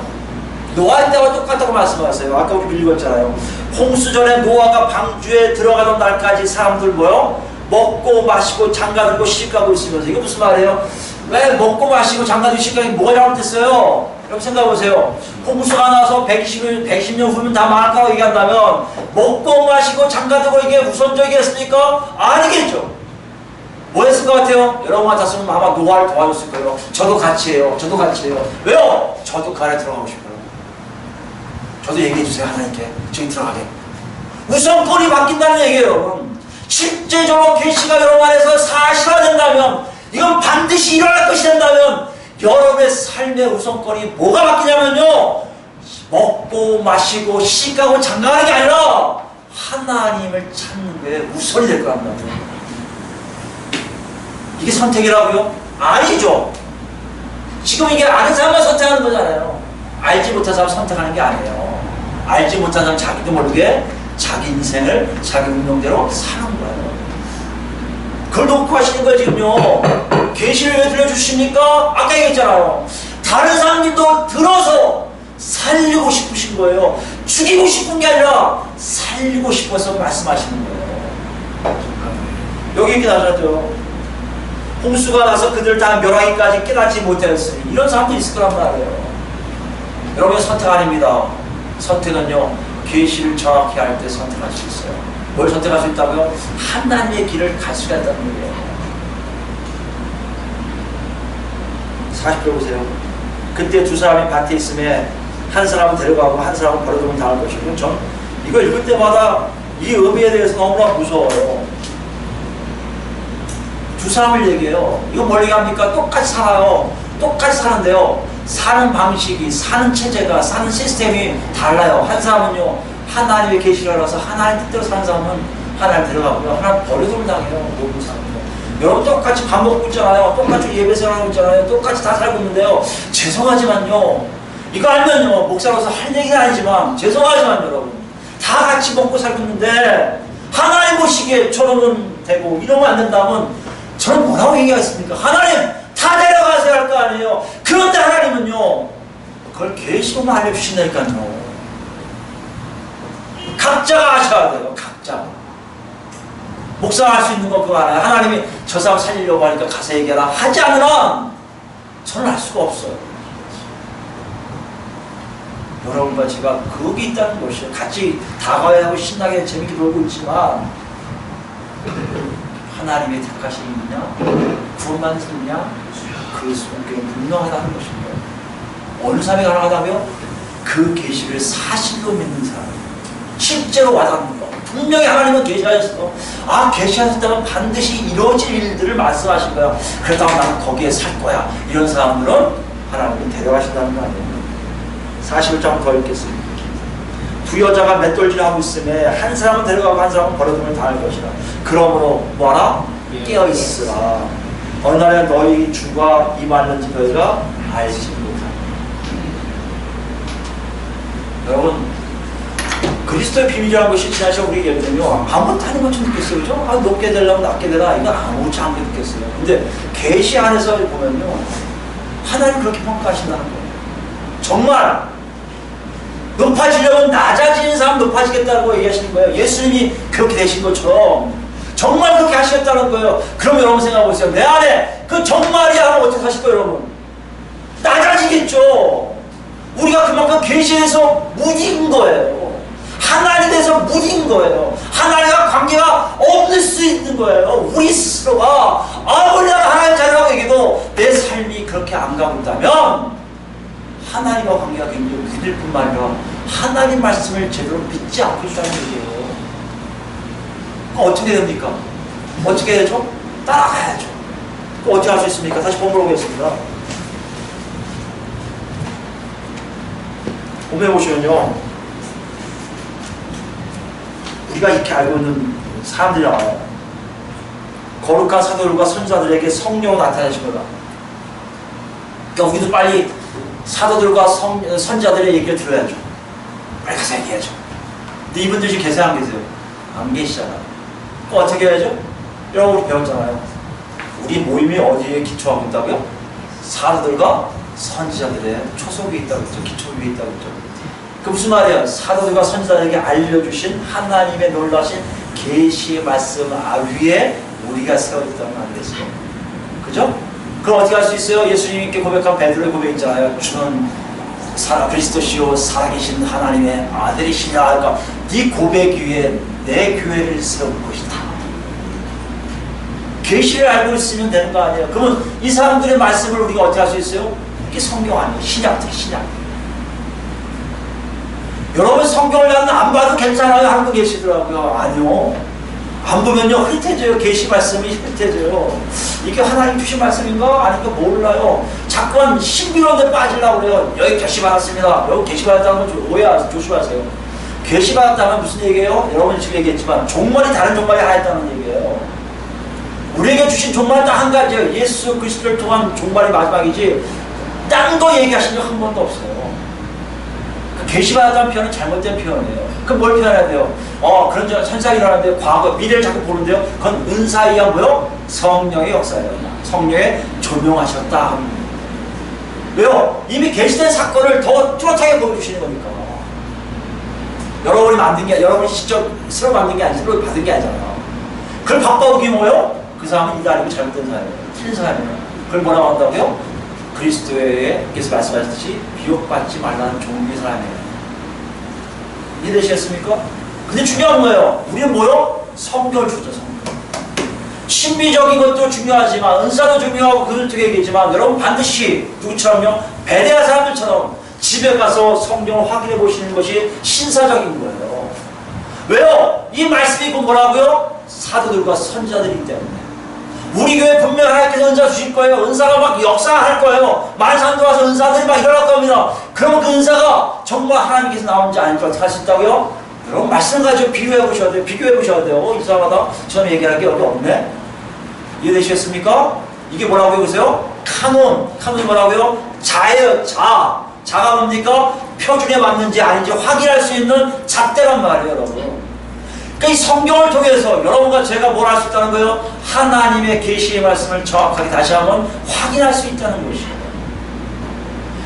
노아의 때와 똑같다고 말씀하세요. 아까 우리 읽었잖아요. 홍수 전에 노아가 방주에 들어가던 날까지 사람들 뭐요? 먹고 마시고 장가들고 시집가고 있으면서. 이게 무슨 말이에요? 왜 먹고 마시고 장가들고 시집가는 게 뭐가 잘못됐어요? 여러분 생각해보세요. 홍수가 나서 120년 후면 다 망할까고 얘기한다면 먹고 마시고 장가들고 이게 우선적이겠습니까? 아니겠죠. 뭐 했을 것 같아요? 여러분 같았으면 아마 노아를 도와줬을 거예요. 저도 같이 해요. 저도 같이 해요. 왜요? 저도 그 안에 들어가고 싶어요. 저도 얘기해주세요. 하나님께 저기 들어가게. 우선권이 바뀐다는 얘기예요. 여러분. 실제적으로 계시가 여러분 안에서 사실화된다면 이건 반드시 일어날 것이 된다면 여러분의 삶의 우선권이 뭐가 바뀌냐면요. 먹고 마시고 시집가고 장가가는 게 아니라 하나님을 찾는 게 우선이 될 거란 말이에요. 이게 선택이라고요? 아니죠. 지금 이게 아는 사람만 선택하는 거잖아요. 알지 못한 사람 선택하는 게 아니에요. 알지 못한 사람 자기도 모르게 자기 인생을 자기 운명대로 사는 거예요. 그걸 놓고 하시는 거예요. 지금요. 계시를 왜 들려주십니까? 아까 얘기했잖아요. 다른 사람들도 들어서 살리고 싶으신 거예요. 죽이고 싶은 게 아니라 살리고 싶어서 말씀하시는 거예요. 여기 이렇게 나왔죠. 홍수가 나서 그들 다 멸하기까지 깨닫지 못하였으니. 이런 사람도 있을 거란 말이에요. 여러분의 선택 아닙니다. 선택은요, 계시를 정확히 알 때 선택할 수 있어요. 뭘 선택할 수 있다고요? 하나님의 길을 갈 수가 있다는 거예요. 40절 보세요. 그때 두 사람이 밭에 있음에 한 사람은 데려가고 한 사람은 버려두면 당할 것이고. 전 이거 읽을 때마다 이 의미에 대해서 너무나 무서워요. 두 사람을 얘기해요. 이거 뭘 얘기합니까? 똑같이 살아요. 똑같이 사는데요. 사는 방식이, 사는 체제가, 사는 시스템이 달라요. 한 사람은요, 하나님의 계시를 알아서 하나님 뜻대로 사는 사람은 하나님 데려가고요. 하나님 버려두면 당해요. 모든 사람들. 여러분 똑같이 밥 먹고 있잖아요. 똑같이 예배 생활하고 있잖아요. 똑같이 다 살고 있는데요. 죄송하지만요. 이거 알면요. 목사로서 할 얘기는 아니지만 죄송하지만 여러분. 다 같이 먹고 살고 있는데 하나님 보시기에 저러면 되고 이러면 안 된다면 저는 뭐라고 얘기하겠습니까? 하나님 다 데려가셔야 할 거 아니에요. 그런데 하나님은요. 그걸 계시로만 알려주신다니까요. 각자가 아셔야 돼요. 각자가. 목사가 할 수 있는 거 그거 알아요. 하나님이 저 사람 살리려고 하니까 가서 얘기하라 하지 않으면 저는 알 수가 없어요. 여러분과 제가 거기 있다는 것이에요. 같이 다가야 하고 신나게 재밌게 놀고 있지만 하나님의 택하심이 있냐? 구원받는 삶이냐? 그 속에 분명하다는 것입니다. 어느 사람이 가능하다며? 그 계시를 사실로 믿는 사람. 실제로 와닿는 거. 분명히 하나님은 계시하셨어. 아, 계시하셨다면 반드시 이루어질 일들을 말씀하신 거야. 그렇다고 나는 거기에 살 거야. 이런 사람들은 하나님이 데려가신다는 거 아니에요. 41장 더 읽겠습니다. 두 여자가 맷돌질을 하고 있음에 한 사람은 데려가고 한 사람은 버려두면 당할 것이라. 그러므로 뭐하라? 깨어있으라. 어느 날에 너희 주가 임하는지 너희가 알지 못하니. 여러분, 그리스도의 비밀이라는 것이 지난 시간 우리 얘기했더니요, 아무것도 아닌 것처럼 느꼈어요. 그죠? 아, 높게 되려면 낮게 되라. 이건 아무렇지 않게 느꼈어요. 근데 계시 안에서 보면요, 하나님 그렇게 평가하신다는 거예요. 정말 높아지려면 낮아지는 사람 높아지겠다고 얘기하시는 거예요. 예수님이 그렇게 되신 것처럼 정말 그렇게 하시겠다는 거예요. 그럼 여러분 생각해보세요. 내 안에 그 정말이 하면 어떻게 하실 거예요, 여러분? 낮아지겠죠. 우리가 그만큼 계시에서 무딘 거예요. 하나님에서 무딘 거예요. 하나님과 관계가 없을 수 있는 거예요. 우리 스스로가 아무리 내가 하나님 자녀라고 얘기해도 내 삶이 그렇게 안 가고 있다면 하나님과 관계가 굉장히 무딜 뿐만 아니라 하나님 말씀을 제대로 믿지 않고 있다는 얘기예요. 그럼 어떻게 됩니까? 어떻게 되죠? 따라가야죠. 그럼 어떻게 할 수 있습니까? 다시 본문으로 오겠습니다. 본문에 보시면요, 우리가 이렇게 알고 있는 사람들이 나와요. 거룩한 사도들과 선지자들에게 성령으로 나타나신 거다. 그러니까 우리도 빨리 사도들과 선지자들의 얘기를 들어야죠. 빨리 가서 얘기해야죠. 근데 이분들 지금 계세요, 안 계세요? 안 계시잖아요. 그럼 어떻게 해야죠? 여러분, 우리 배웠잖아요. 우리 모임이 어디에 기초하고 있다고요? 사도들과 선지자들의 초석 위에 있다고 했죠. 기초 위에 있다고 했죠. 그 무슨 말이에요? 사도들과 선지자들에게 알려주신 하나님의 놀라신 계시의 말씀 위에 우리가 세워있다는 거 아니겠어요? 그죠? 그럼 어떻게 할 수 있어요? 예수님께 고백한 베드로의 고백 있잖아요. 주는 그리스도시요 살아계신 하나님의 아들이시냐. 그러니까 네 고백 위에 내 교회를 세울 것이다. 계시를 알고 있으면 되는 거 아니에요? 그러면 이 사람들의 말씀을 우리가 어떻게 할 수 있어요? 이게 성경 아니에요. 신약, 특히 신약. 여러분, 성경을 나는 안 봐도 괜찮아요 하는 분 계시더라고요. 아니요. 안 보면요 흐릿해져요. 계시 말씀이 흐릿해져요. 이게 하나님 주신 말씀인가? 아니까 몰라요. 자꾸만 신비로운 데 빠지려고 그래요. 여기 계시 받았습니다. 여기 계시 받았다는 건 조심하세요. 계시 받았다면 무슨 얘기예요? 여러분이 지금 얘기했지만 종말이 다른 종말이 하나 있다는 얘기예요. 우리에게 주신 종말은 딱 한 가지예요. 예수 그리스도를 통한 종말이 마지막이지 딴 거 얘기하신 적 한 번도 없어요. 계시받았다는 표현은 잘못된 표현이에요. 그럼 뭘 표현해야 돼요? 그런 현상이 일어나는데 과거, 미래를 자꾸 보는데요. 그건 은사에 의한 뭐요? 성령의 역사예요. 성령에 조명하셨다. 왜요? 이미 계시된 사건을 더 뚜렷하게 보여주시는 거니까. 여러분이 만든 게, 여러분이 직접 스스로 만든 게 아니라 스스로 받은 게 아니잖아요. 그걸 바꿔보기 뭐예요? 그 사람은 이단이고 잘못된 사람이에요. 틀린 사람이에요. 그걸 뭐라고 한다고요? 그리스도께서 말씀하셨듯이 비욕받지 말라는 종류의 사람이에요. 이해되시겠습니까? 근데 중요한 거예요. 우리는 뭐요? 성경을 주죠, 성경. 신비적인 것도 중요하지만, 은사도 중요하고, 그들 되게 얘기했지만, 여러분 반드시 누구처럼요? 베레아 사람들처럼 집에 가서 성경을 확인해 보시는 것이 신사적인 거예요. 왜요? 이 말씀이 곧 뭐라고요? 사도들과 선지자들이기 때문에. 우리 교회 분명 하나님께서 은사 주실 거예요. 은사가 막 역사할 거예요. 많은 사람들 와서 은사들이 막 일어날 겁니다. 그러면 그 은사가 정말 하나님께서 나온지 아닌지 어떻게 할 수 있다고요? 여러분 말씀 가지고 비교해 보셔야 돼요. 비교해 보셔야 돼요. 이상하다. 처음 얘기할 게 여기 없네. 이해되시겠습니까? 이게 뭐라고요? 보세요. 카논이 뭐라고요? 자예요. 자가 뭡니까? 표준에 맞는지 아닌지 확인할 수 있는 잣대란 말이에요, 여러분. 그러니까 이 성경을 통해서 여러분과 제가 뭘 할 수 있다는 거예요? 하나님의 계시의 말씀을 정확하게 다시 한번 확인할 수 있다는 것이에요.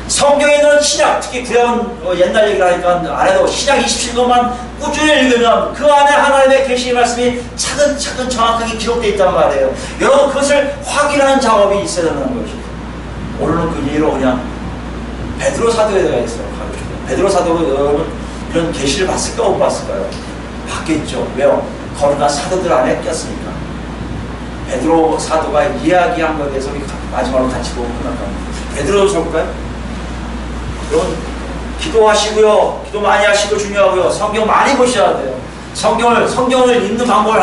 성경에 있는 신약, 특히 구약 옛날 얘기를 하니까 안 해도 신약 27권만 꾸준히 읽으면 그 안에 하나님의 계시의 말씀이 차근차근 정확하게 기록되어 있단 말이에요. 여러분 그것을 확인하는 작업이 있어야 된다는 것이에요. 오늘은 그 예로 그냥 베드로 사도에 대해 있어요. 베드로 사도가 여러분 이런 계시를 봤을까 못 봤을까요? 봤겠죠. 왜요? 거룩한 사도들 안에 꼈으니까. 베드로 사도가 이야기한 것에 대해서 마지막으로 같이 보고 끝날 겁니다. 베드로 볼까요? 여러분 기도하시고요. 기도 많이 하시고 중요하고요. 성경 많이 보셔야 돼요. 성경을 읽는 방법을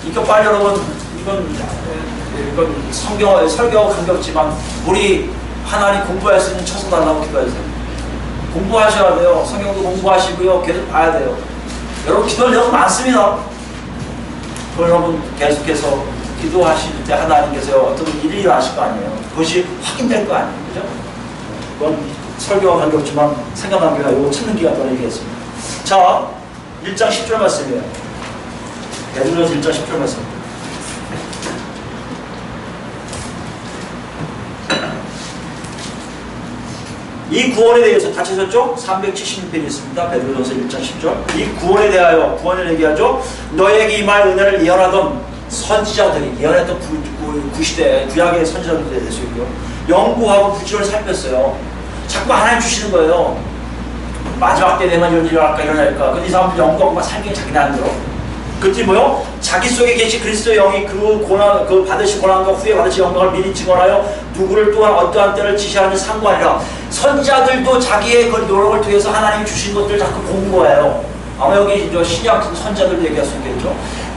이거 빨리 여러분 이건 성경 설교하고 관계없지만 우리 하나님 공부할 수 있는 처소 달라고 기도하세요. 공부하셔야 돼요. 성경도 공부하시고요. 계속 봐야 돼요. 여러분 기도할 내용 많습니다. 그걸 여러분 계속해서 기도하실 때 하나님께서 어떤 일이 일어나실 거 아니에요. 그것이 확인될 거 아니에요. 그죠? 그건 설교와 관계없지만 생각난 게가 이거 찾는 기가 또 얘기했습니다. 자, 1장 10절 말씀이에요. 베드로전서 1장 10절 말씀. 이 구원에 대해서 다 찾으셨죠? 376페이지 있습니다. 베드로전서 1장 10절. 이 구원에 대하여 구원을 얘기하죠. 너에게 임할 은혜를 예언하던 선지자들이 예언했던 구시대 구약의 선지자들에 대해서 있고요. 연구하고 구절을 살폈어요. 자꾸 하나님 주시는 거예요. 마지막 때 되면 이런 일이 일어날까. 근데 이 사람들 연구하고 막 살게 자기네 안 들어. 그때 뭐요? 자기 속에 계신 그리스도의 영이 그 받으신 고난과 후에 받으신 영광을 미리 증언하여 누구를 또한 어떠한 때를 지시하는지 상관이라. 선지자들도 자기의 그 노력을 통해서 하나님이 주신 것들을 자꾸 본 거예요. 아마 여기 신약 선지자들도 얘기할 수 있겠죠.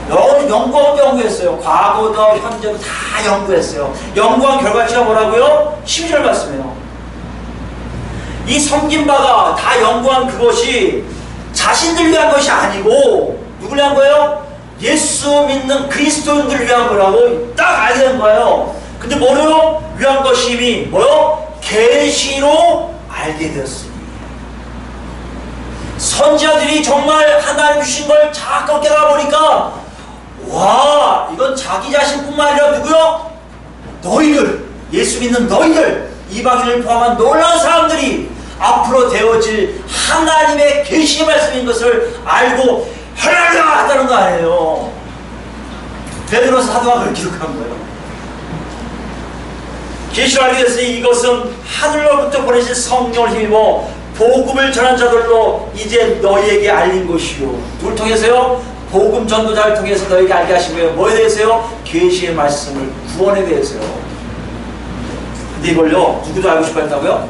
연구하고 연구했어요. 과거도 현재도 다 연구했어요. 연구한 결과치가 뭐라고요? 12절 말씀이에요. 이 섬긴 바가 다 연구한 그것이 자신들 위한 것이 아니고 누굴 위한 거예요? 예수 믿는 그리스도인들을 위한 거라고 딱 알게 된 거예요. 근데 뭐래요? 위한 것이 이미 뭐요? 계시로 알게 되었으니. 선지자들이 정말 하나님 주신 걸 자꾸 깨달아 보니까 와, 이건 자기 자신뿐만 아니라 누구요? 너희들, 예수 믿는 너희들, 이방인을 포함한 놀라운 사람들이 앞으로 되어질 하나님의 계시의 말씀인 것을 알고 하나님 하다는 거 아니에요. 베드로 사도가 그렇게 기록한 거예요. 계시를 알게 됐으니 이것은 하늘로부터 보내신 성령을 힘입어 복음을 전한 자들로 이제 너희에게 알린 것이요. 누굴 통해서요? 복음 전도자를 통해서 너희에게 알게 하신 거예요. 뭐에 대해서요? 계시의 말씀을, 구원에 대해서요. 근데 이걸요, 누구도 알고 싶어 했다고요?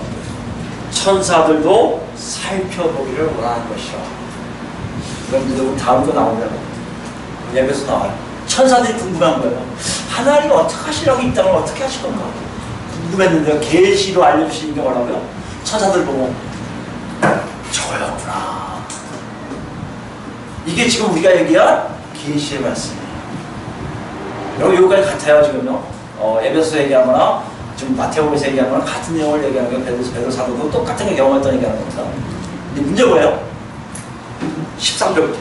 천사들도 살펴보기를 원하는 것이라. 그럼 다음도 나오면 예배에서 나와요. 천사들이 궁금한 거예요. 하나님이 어떻게 하시려고 이 땅을 어떻게 하실 건가? 궁금했는데요. 계시로 알려주시는 게 뭐라고요? 천사들 보고 저였구나. 이게 지금 우리가 얘기한 계시의 말씀이에요. 여러분 여기까지 같아요. 지금요. 에베소서 얘기하거나 지금 마태복음에서 얘기하거나 같은 내용을 얘기하는 거예요. 베드로 사도도 똑같은 걸 경험했다는 얘기하는 겁니다. 근데 문제가 뭐예요? 13절부터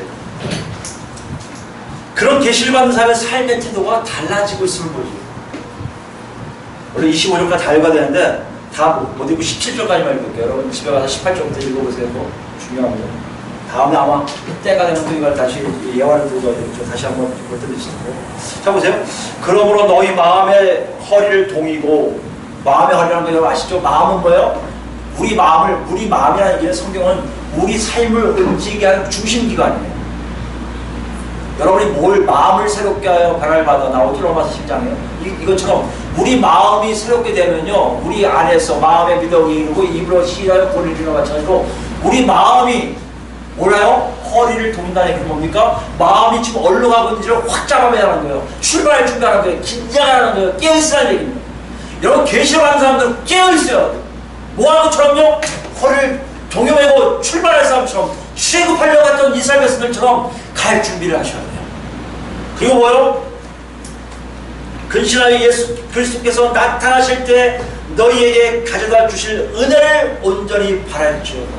그런 계시를 받는 사람의 삶의 태도가 달라지고 있음을 보죠. 원래 25절까지 다 읽어야 되는데 다 못 읽고 17절까지만 읽을게요. 여러분 집에 가서 18절부터 읽어보세요. 뭐 중요합니다. 다음에 아마 때가 되면 또 이걸 다시 예화를 들고 다시 한번 볼 때도 있을 거예요. 자 보세요. 그러므로 너희 마음의 허리를 동이고, 마음의 허리라는 거 아시죠? 마음은 뭐예요? 우리 마음이라는 얘기는 성경은 우리 삶을 움직이게 하는 중심기관이에요. 여러분이 마음을 새롭게 하여 변화를 받아 나오죠. 로마서 10장이에요. 이것처럼 우리 마음이 새롭게 되면요, 우리 안에서 마음의 미덕이 이루고 입으로 시인하여 본을 이루는 마찬가지로 우리 마음이 몰라요? 허리를 동인다는 얘기는 뭡니까? 마음이 지금 어디로 가고 있는지를 확 잡아내라는 거예요. 출발할 준비하는 거예요. 긴장하는 거예요. 깨어있으라는 얘기입니다. 여러분 계시를 하는 사람들은 깨어있어요. 뭐 하는 것처럼요? 허리를 동요매고 출발할 사람처럼 취급하려고 했던 이스라엘 백성들처럼 갈 준비를 하셔야 돼요. 그리고 뭐요? 근신하여 예수 그리스도께서 나타나실 때 너희에게 가져다 주실 은혜를 온전히 바랄지어다.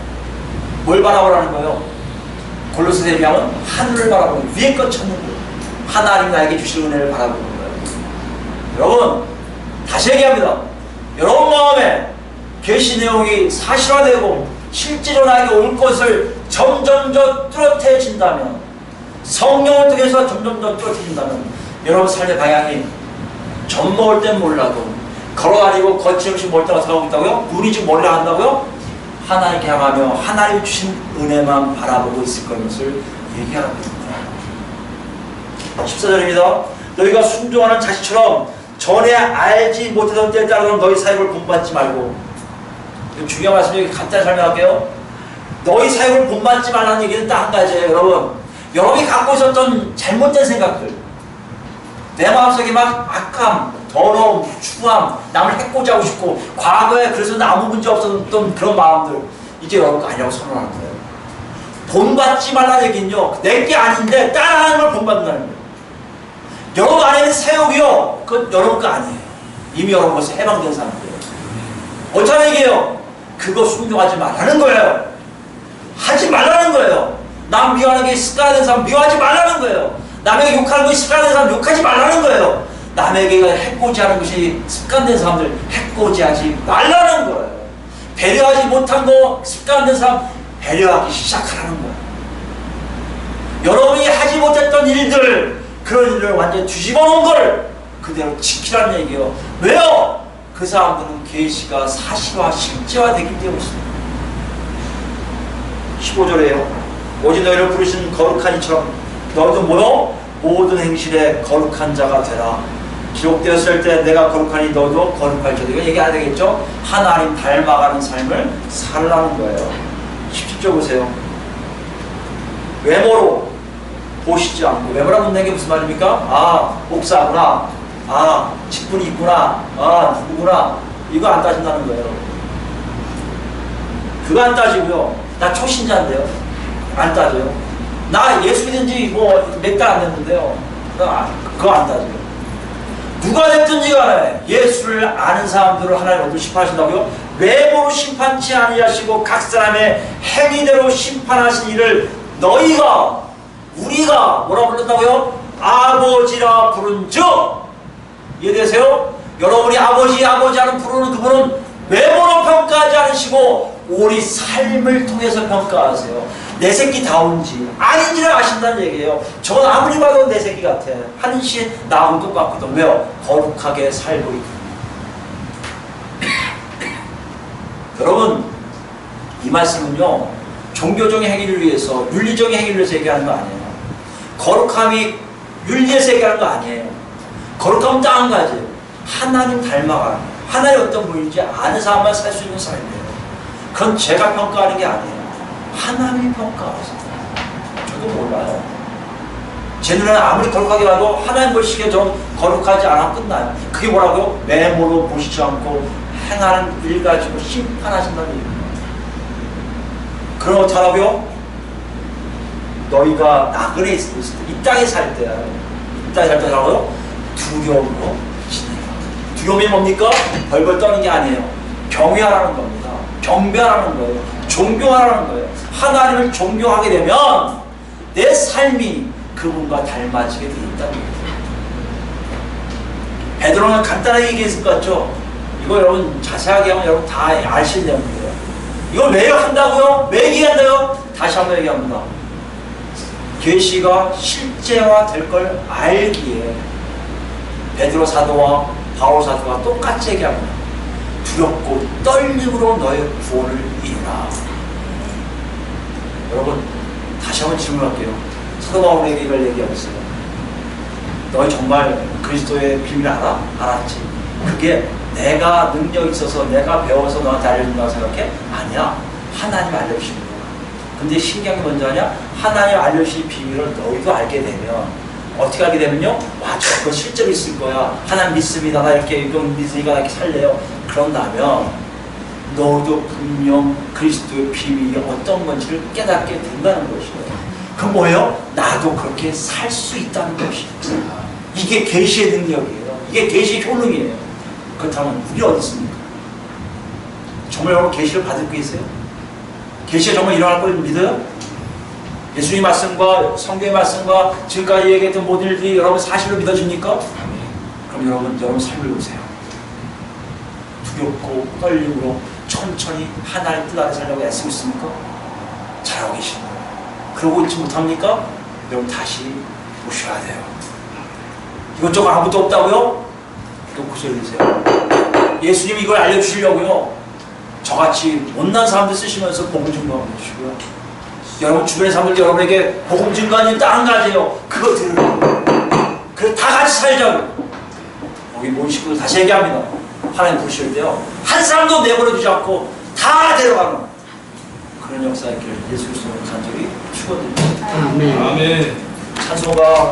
뭘 바라보라는 거예요? 골로새서 얘기하면 하늘을 바라보는, 위에 것 찾는 거예요. 하나님 나에게 주실 은혜를 바라보는 거예요. 여러분 다시 얘기합니다. 여러분 마음에 계시 내용이 사실화되고 실제로 나에게 올 것을 점점 더 뚜렷해진다면, 성령을 통해서 점점 더 뚜렷해진다면 여러분 삶의 방향이 젖 먹을 땐 몰라도 걸어가지고 거침없이 멀다가 들어가고 있다고요? 눈이 지금 머리를 한다고요? 하나님께 향하며 하나님이 주신 은혜만 바라보고 있을 것을 얘기하는 겁니다. 14절입니다. 너희가 순종하는 자식처럼 전에 알지 못하던 때에 따르던 너희 사역을 본받지 말고. 중요한 말씀 여기 간단히 설명할게요. 너희 사역을 본받지 말라는 얘기는 딱 한 가지예요. 여러분, 여러분이 갖고 있었던 잘못된 생각들, 내 마음속에 막 악함, 더러움, 추함, 남을 해코지 하고 싶고, 과거에 그래서 아무 문제 없었던 그런 마음들, 이제 여러분 거 아니라고 선언하는 거예요. 본받지 말라는 얘기는요, 내게 아닌데 따라하는 걸 본받는다는 거예요. 여러분 안에는 세욕이요. 그건 여러분 거 아니에요. 이미 여러분 것에 해방된 사람들이에요. 어쩌면 얘기해요. 그거 순종하지 말라는 거예요. 하지 말라는 거예요. 남 미워하는 게 습관된 사람 미워하지 말라는 거예요. 남에게 욕하는 것이 습관된 사람 욕하지 말라는 거예요. 남에게 해코지하는 것이 습관된 사람들 해코지하지 말라는 거예요. 배려하지 못한 거 습관된 사람 배려하기 시작하라는 거예요. 여러분이 하지 못했던 일들, 그런 일을 완전히 뒤집어 놓은 걸 그대로 지키라는 얘기예요. 왜요? 그 사람들은 계시가 사실화, 실제화 되기 때문이습니다. 15절에요. 오직 너희를 부르신 거룩한 이처럼 너희도 뭐요? 모든 행실에 거룩한 자가 되라. 기록되었을 때 내가 거룩하니 너도 거룩할지어다. 이거 얘기 안 되겠죠? 하나님 닮아가는 삶을 살라는 거예요. 17절 보세요. 외모로 보시지 않고, 외모라 묻는 게 무슨 말입니까? 아, 목사구나. 아, 직분이 있구나. 아, 누구구나. 이거 안 따진다는 거예요. 그거 안 따지고요. 나 초신자인데요. 안 따져요. 나 예수 믿은 지 뭐 몇 달 안 됐는데요. 그거 안 따져요. 누가 됐든지 간에 예수를 아는 사람들을 하나님 어떻게 심판하신다고요? 외모로 심판치 아니하시고 각 사람의 행위대로 심판하신 이를 너희가, 우리가 뭐라고 부른다고요? 아버지라 부른즉. 이해되세요? 여러분이 아버지 하는 부르는 그분은 외모로 평가하지 않으시고 우리 삶을 통해서 평가하세요. 내 새끼 다운지 아닌지를 아신다는 얘기예요. 저는 아무리 봐도 내 새끼 같아. 한시 나하고 똑같거든. 왜요? 거룩하게 살고 있거든. 여러분, 이 말씀은요, 종교적인 행위를 위해서, 윤리적인 행위를 위해서 얘기하는 거 아니에요. 거룩함이 윤리에서 얘기하는 거 아니에요. 거룩함은 딱 한 가지예요. 하나님 닮아가는 거예요. 하나님 어떤 분인지 아는 사람만 살 수 있는 삶이에요. 그건 제가 평가하는 게 아니에요. 하나님이 평가하세요. 저도 몰라요. 제 눈에는 아무리 거룩하게 봐도 하나님 보시기에 저 거룩하지 않아 끝나요. 그게 뭐라고요? 외모로 보시지 않고 행하는 일 가지고 심판하신다는 얘기예요. 그럼 어떡하라고요? 너희가 나그네 있을 때, 이 땅에 살 때야. 이 땅에 살 때라고요? 두려움으로 지내라. 두려움이 뭡니까? 벌벌 떠는 게 아니에요. 경외하라는 겁니다. 경배하라는 거예요. 존경하라는 거예요. 하나님을 존경하게 되면 내 삶이 그분과 닮아지게 되어 있다는 거예요. 베드로는 간단하게 얘기했을 것 같죠? 이거 여러분 자세하게 하면 여러분 다 아실 내용이에요. 이걸 왜 한다고요? 왜 얘기한다요? 다시 한번 얘기합니다. 계시가 실제화 될 걸 알기에 베드로 사도와 바울 사도가 똑같이 얘기합니다. 두렵고 떨림으로 너의 구원을 이루라. 여러분, 다시 한번 질문할게요. 사도 바울에게 이걸 얘기하고 있어요. 너희 정말 그리스도의 비밀을 알아? 알았지? 그게 내가 능력이 있어서 내가 배워서 너한테 알려준다고 생각해? 아니야. 하나님 알려주신 거야. 근데 신기한 게 뭔지 아냐? 하나님 알려주신 비밀을 너희도 알게 되면 어떻게 알게 되면요? 와, 저거 실제로 있을 거야. 하나님 믿습니다. 나 이렇게 이건 믿으니까 나 이렇게 살래요. 그런다면 너도 분명 그리스도의 비밀이 어떤 건지를 깨닫게 된다는 것이에요. 그럼 뭐예요? 나도 그렇게 살 수 있다는 것이에요. 이게 계시의 능력이에요. 이게 계시의 효능이에요. 그렇다면 우리 어디 있습니까? 정말 여러분 계시를 받을 계세요? 계시가 정말 일어날 걸 믿어요? 예수님 말씀과 성경의 말씀과 지금까지 얘기했던 모든 일들이 여러분 사실로 믿어집니까? 그럼 여러분 삶을 보세요. 두렵고 떨림으로 천천히 하나님 뜻 아래 살려고 애쓰고 있습니까? 잘하고 계십니다. 그러고 있지 못합니까? 여러분 다시 보셔야 돼요. 이것저것 아무것도 없다고요? 놓고서 읽으세요. 예수님이 이걸 알려주시려고요. 저같이 못난 사람들 쓰시면서 복음 증거하고 계시고요. 여러분 주변의 사람들 여러분에게 복음 증거하는 딱 한 가지예요. 그거 들으라고. 그래서 다 같이 살자고. 여기 모인 식구들 다시 얘기합니다. 하나님 부르실 때요. 한 사람도 내버려두지 않고 다 데려가는 그런 역사의 길 예수 그리스도의 간절히 축원드립니다. 아멘. 찬송가